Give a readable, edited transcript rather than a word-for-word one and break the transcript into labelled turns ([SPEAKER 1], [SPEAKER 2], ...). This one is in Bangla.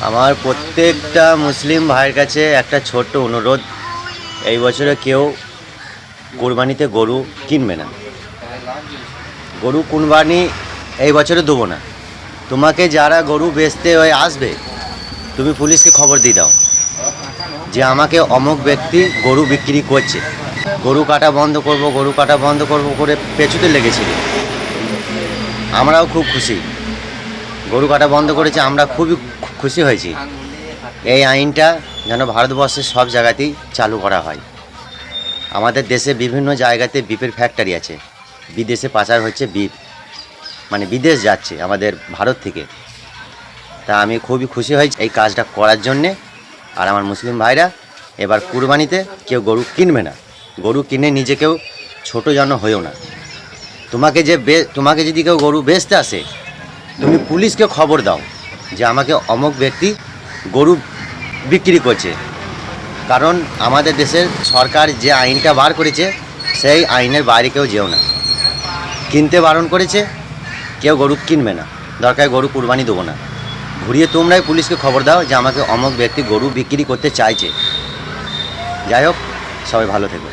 [SPEAKER 1] আমার প্রত্যেকটা মুসলিম ভাইয়ের কাছে একটা ছোট্ট অনুরোধ, এই বছরে কেউ কোরবানিতে গরু কিনবে না। গরু কোরবানি এই বছরে দেবো না। তোমাকে যারা গরু বেচতে হয়ে আসবে, তুমি পুলিশকে খবর দিয়ে দাও যে আমাকে অমুক ব্যক্তি গরু বিক্রি করছে, গরু কাটা বন্ধ করব, গরু কাটা বন্ধ করব করে পেছুতে লেগেছিল। আমরাও খুব খুশি, গরু কাটা বন্ধ করেছে, আমরা খুবই খুশি হয়েছি। এই আইনটা যেন ভারতবর্ষের সব জায়গাতেই চালু করা হয়। আমাদের দেশে বিভিন্ন জায়গাতে বিফের ফ্যাক্টরি আছে, বিদেশে পাচার হচ্ছে বিফ, মানে বিদেশ যাচ্ছে আমাদের ভারত থেকে। তা আমি খুবই খুশি হয়েছি এই কাজটা করার জন্যে। আর আমার মুসলিম ভাইরা এবার কুরবানিতে কেউ গরু কিনবে না। গরু কিনে নিজেকেও ছোটো যেন হয়েও না। তোমাকে যদি কেউ গরু বেচতে আসে, তুমি পুলিশকে খবর দাও যে আমাকে অমুক ব্যক্তি গরু বিক্রি করছে। কারণ আমাদের দেশের সরকার যে আইনটা বার করেছে, সেই আইনের বাইরে কেউ যেও না। কিনতে বারণ করেছে, কেউ গরু কিনবে না, দরকার গরু কুরবানি দেবো না। ঘুরিয়ে তোমরাই পুলিশকে খবর দাও যে আমাকে অমুক ব্যক্তি গরু বিক্রি করতে চাইছে। যাই হোক, সবাই ভালো থেকো।